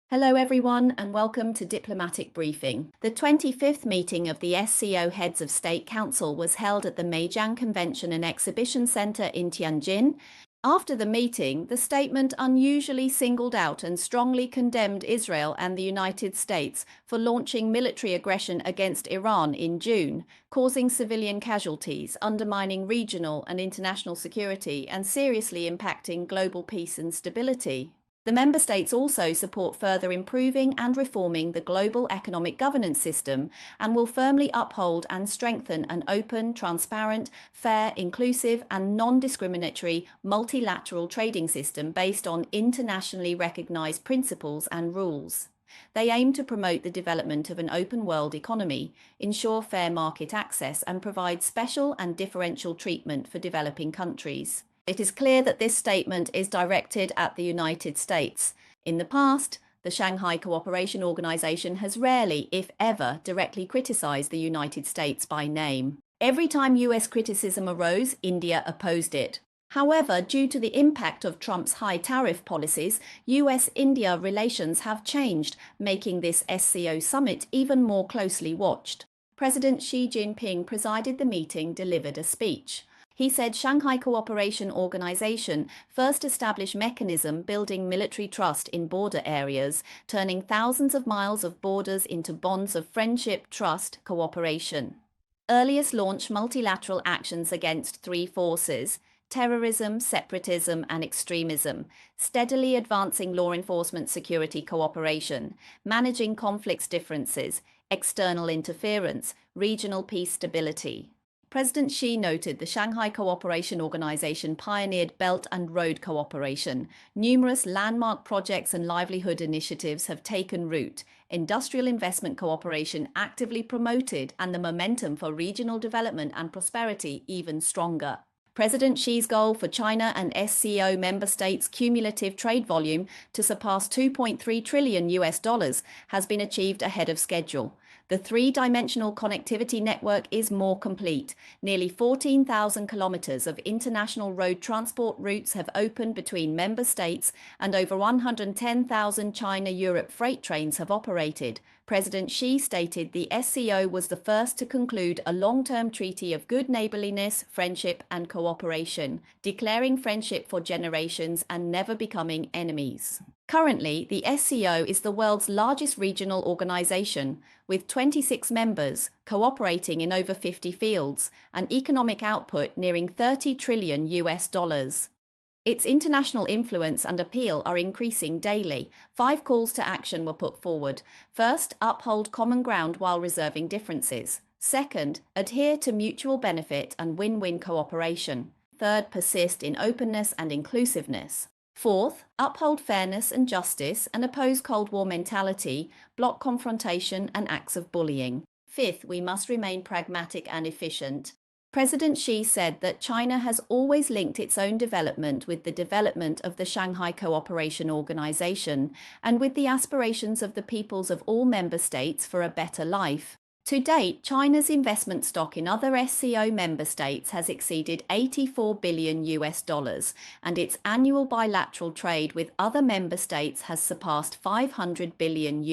Hello, everyone, and welcome to Diplomatic Briefing. The 25th meeting of the SCO Heads of State Council was held at the Meijiang Convention and Exhibition Center in Tianjin. After the meeting, the statement unusually singled out and strongly condemned Israel and the United States for launching military aggression against Iran in June, causing civilian casualties, undermining regional and international security, and seriously impacting global peace and stability. The member states also support further improving and reforming the global economic governance system and will firmly uphold and strengthen an open, transparent, fair, inclusive, and non-discriminatory multilateral trading system based on internationally recognized principles and rules. They aim to promote the development of an open world economy, ensure fair market access, and provide special and differential treatment for developing countries. It is clear that this statement is directed at the United States. In the past, the Shanghai Cooperation Organization has rarely, if ever, directly criticized the United States by name. Every time US criticism arose, India opposed it. However, due to the impact of Trump's high tariff policies, US-India relations have changed, making this SCO summit even more closely watched. President Xi Jinping presided the meeting, delivered a speech. He said Shanghai Cooperation Organization first established mechanism building military trust in border areas, turning thousands of miles of borders into bonds of friendship, trust, cooperation. Earliest launched multilateral actions against three forces: terrorism, separatism, and extremism, steadily advancing law enforcement security cooperation, managing conflicts differences, external interference, regional peace stability. President Xi noted the Shanghai Cooperation Organization pioneered Belt and Road cooperation. Numerous landmark projects and livelihood initiatives have taken root, industrial investment cooperation actively promoted, and the momentum for regional development and prosperity even stronger. President Xi's goal for China and SCO member states' cumulative trade volume to surpass $2.3 trillion has been achieved ahead of schedule. The three-dimensional connectivity network is more complete. Nearly 14,000 kilometers of international road transport routes have opened between member states, and over 110,000 China-Europe freight trains have operated. President Xi stated the SCO was the first to conclude a long-term treaty of good neighborliness, friendship, and cooperation, declaring friendship for generations and never becoming enemies. Currently, the SCO is the world's largest regional organization, with 26 members cooperating in over 50 fields, and economic output nearing $30 trillion. Its international influence and appeal are increasing daily. 5 calls to action were put forward. First, uphold common ground while reserving differences. Second, adhere to mutual benefit and win-win cooperation. Third, persist in openness and inclusiveness. Fourth, uphold fairness and justice and oppose Cold War mentality, block confrontation and acts of bullying. Fifth, we must remain pragmatic and efficient. President Xi said that China has always linked its own development with the development of the Shanghai Cooperation Organization and with the aspirations of the peoples of all member states for a better life. To date, China's investment stock in other SCO member states has exceeded $84 billion, and its annual bilateral trade with other member states has surpassed $500 billion.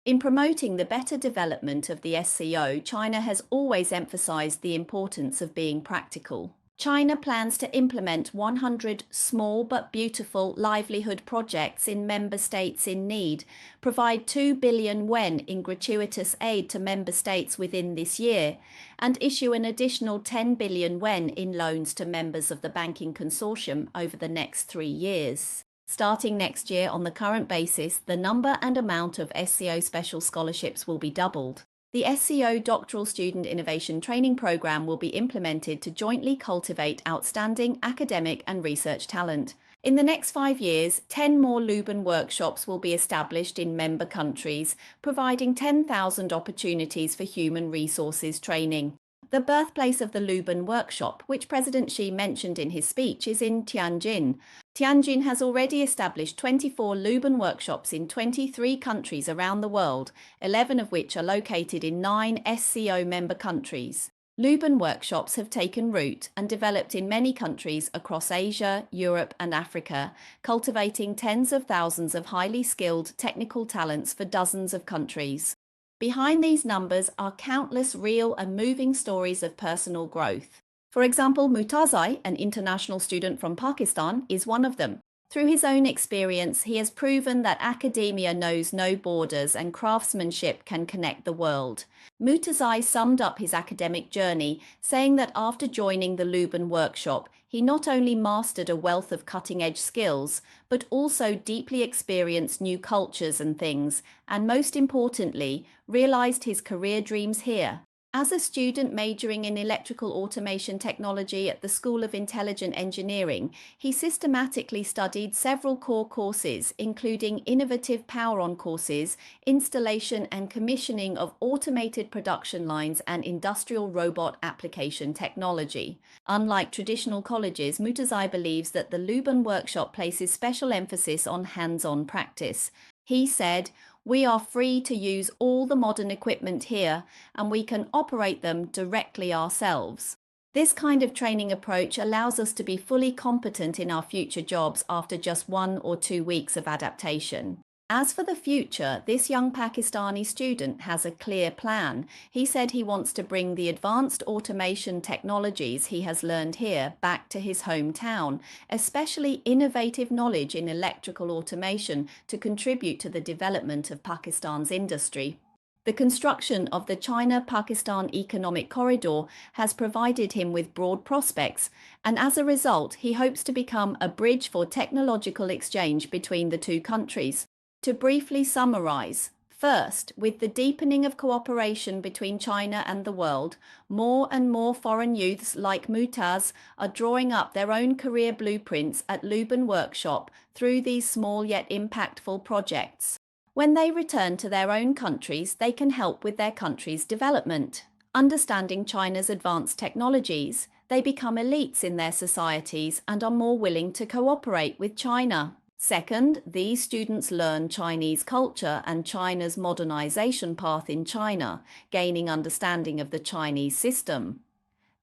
In promoting the better development of the SCO, China has always emphasized the importance of being practical. China plans to implement 100 small but beautiful livelihood projects in member states in need, provide 2 billion yuan in gratuitous aid to member states within this year, and issue an additional 10 billion yuan in loans to members of the banking consortium over the next 3 years. Starting next year on the current basis, the number and amount of SCO special scholarships will be doubled. The SCO Doctoral Student Innovation Training Program will be implemented to jointly cultivate outstanding academic and research talent. In the next 5 years, 10 more Luban workshops will be established in member countries, providing 10,000 opportunities for human resources training. The birthplace of the Luban workshop, which President Xi mentioned in his speech, is in Tianjin. Tianjin has already established 24 Luban workshops in 23 countries around the world, 11 of which are located in 9 SCO member countries. Luban workshops have taken root and developed in many countries across Asia, Europe, and Africa, cultivating tens of thousands of highly skilled technical talents for dozens of countries. Behind these numbers are countless real and moving stories of personal growth. For example, Mutazai, an international student from Pakistan, is one of them. Through his own experience, he has proven that academia knows no borders and craftsmanship can connect the world. Mutazai summed up his academic journey, saying that after joining the Luban workshop, he not only mastered a wealth of cutting-edge skills, but also deeply experienced new cultures and things, and most importantly, realized his career dreams here. As a student majoring in electrical automation technology at the School of Intelligent Engineering, he systematically studied several core courses, including innovative power-on courses, installation and commissioning of automated production lines, and industrial robot application technology. Unlike traditional colleges, Mutazai believes that the Luban workshop places special emphasis on hands-on practice. He said, "We are free to use all the modern equipment here, and we can operate them directly ourselves." This kind of training approach allows us to be fully competent in our future jobs after just 1 or 2 weeks of adaptation. As for the future, this young Pakistani student has a clear plan. He said he wants to bring the advanced automation technologies he has learned here back to his hometown, especially innovative knowledge in electrical automation to contribute to the development of Pakistan's industry. The construction of the China-Pakistan Economic Corridor has provided him with broad prospects, and as a result, he hopes to become a bridge for technological exchange between the two countries. To briefly summarize, first, with the deepening of cooperation between China and the world, more and more foreign youths like Mutaz are drawing up their own career blueprints at Luban Workshop through these small yet impactful projects. When they return to their own countries, they can help with their country's development. Understanding China's advanced technologies, they become elites in their societies and are more willing to cooperate with China. Second, these students learn Chinese culture and China's modernization path in China, gaining understanding of the Chinese system.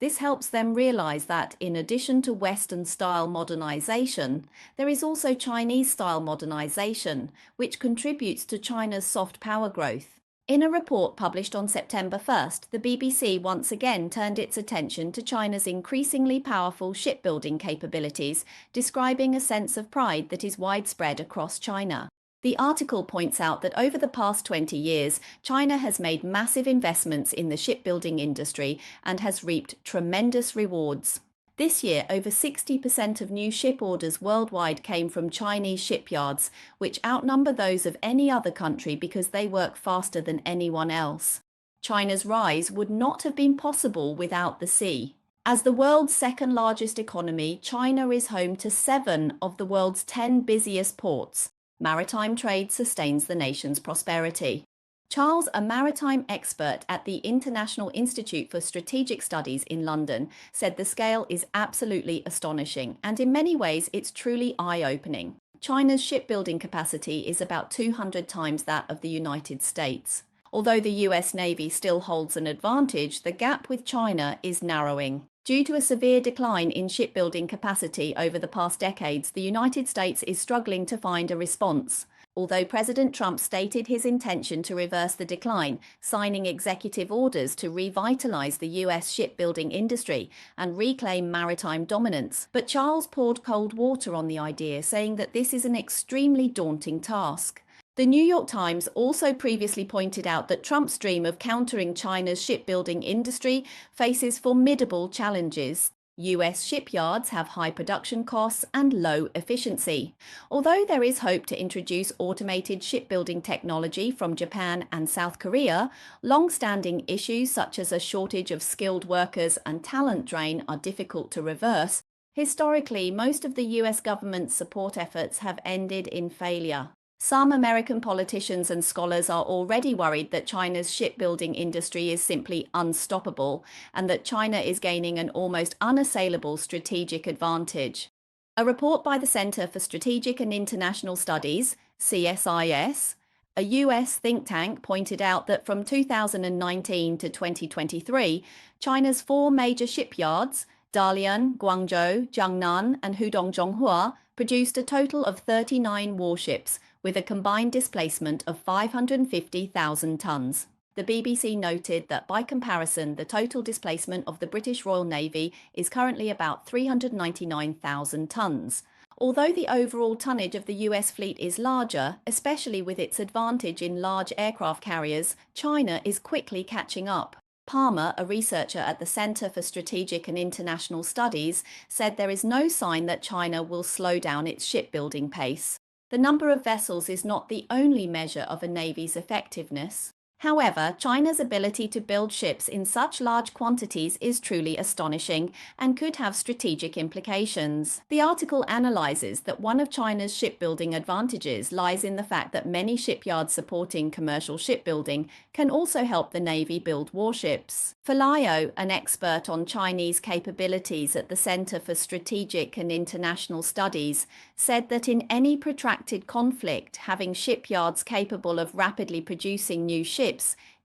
This helps them realize that, in addition to Western-style modernization, there is also Chinese-style modernization, which contributes to China's soft power growth. In a report published on September 1st, the BBC once again turned its attention to China's increasingly powerful shipbuilding capabilities, describing a sense of pride that is widespread across China. The article points out that over the past 20 years, China has made massive investments in the shipbuilding industry and has reaped tremendous rewards. This year, over 60% of new ship orders worldwide came from Chinese shipyards, which outnumber those of any other country because they work faster than anyone else. China's rise would not have been possible without the sea. As the world's second-largest economy, China is home to 7 of the world's 10 busiest ports. Maritime trade sustains the nation's prosperity. Charles, a maritime expert at the International Institute for Strategic Studies in London, said the scale is absolutely astonishing, and in many ways it's truly eye-opening. China's shipbuilding capacity is about 200 times that of the United States. Although the US Navy still holds an advantage, the gap with China is narrowing. Due to a severe decline in shipbuilding capacity over the past decades, the United States is struggling to find a response. Although President Trump stated his intention to reverse the decline, signing executive orders to revitalize the US shipbuilding industry and reclaim maritime dominance, but Charles poured cold water on the idea, saying that this is an extremely daunting task. The New York Times also previously pointed out that Trump's dream of countering China's shipbuilding industry faces formidable challenges. US shipyards have high production costs and low efficiency. Although there is hope to introduce automated shipbuilding technology from Japan and South Korea, long-standing issues such as a shortage of skilled workers and talent drain are difficult to reverse. Historically, most of the US government's support efforts have ended in failure. Some American politicians and scholars are already worried that China's shipbuilding industry is simply unstoppable and that China is gaining an almost unassailable strategic advantage. A report by the Center for Strategic and International Studies, CSIS, A US think tank pointed out that from 2019 to 2023, China's four major shipyards, Dalian, Guangzhou, Jiangnan, and Hudong-Zhonghua, produced a total of 39 warships, with a combined displacement of 550,000 tons. The BBC noted that by comparison, the total displacement of the British Royal Navy is currently about 399,000 tons. Although the overall tonnage of the US fleet is larger, especially with its advantage in large aircraft carriers, China is quickly catching up. Palmer, a researcher at the Center for Strategic and International Studies, said there is no sign that China will slow down its shipbuilding pace. The number of vessels is not the only measure of a navy's effectiveness. However, China's ability to build ships in such large quantities is truly astonishing and could have strategic implications. The article analyzes that one of China's shipbuilding advantages lies in the fact that many shipyards supporting commercial shipbuilding can also help the Navy build warships. Falio, an expert on Chinese capabilities at the Center for Strategic and International Studies, said that in any protracted conflict, having shipyards capable of rapidly producing new ships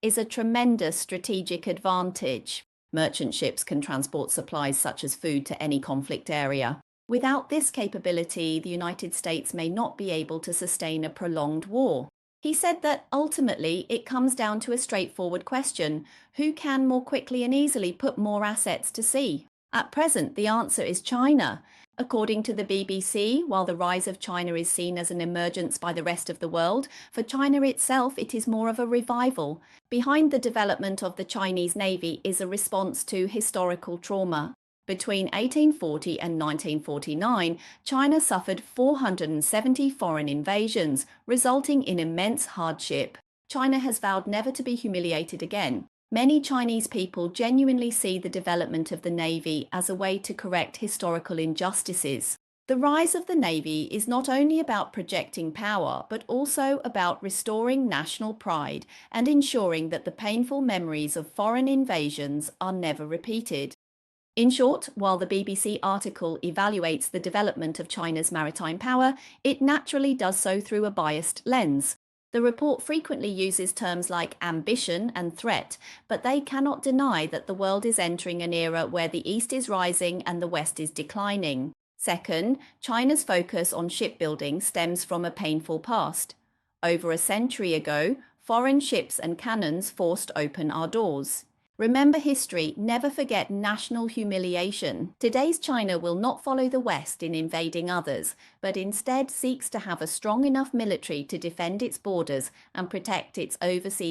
is a tremendous strategic advantage. Merchant ships can transport supplies such as food to any conflict area. Without this capability, the United States may not be able to sustain a prolonged war. He said that ultimately it comes down to a straightforward question: who can more quickly and easily put more assets to sea? At present, the answer is China. According to the BBC, while the rise of China is seen as an emergence by the rest of the world, for China itself it is more of a revival. Behind the development of the Chinese Navy is a response to historical trauma. Between 1840 and 1949, China suffered 470 foreign invasions, resulting in immense hardship. China has vowed never to be humiliated again. Many Chinese people genuinely see the development of the Navy as a way to correct historical injustices. The rise of the Navy is not only about projecting power, but also about restoring national pride and ensuring that the painful memories of foreign invasions are never repeated. In short, while the BBC article evaluates the development of China's maritime power, it naturally does so through a biased lens. The report frequently uses terms like ambition and threat, but they cannot deny that the world is entering an era where the East is rising and the West is declining. Second, China's focus on shipbuilding stems from a painful past. Over a century ago, foreign ships and cannons forced open our doors. Remember history, never forget national humiliation. Today's China will not follow the West in invading others, but instead seeks to have a strong enough military to defend its borders and protect its overseas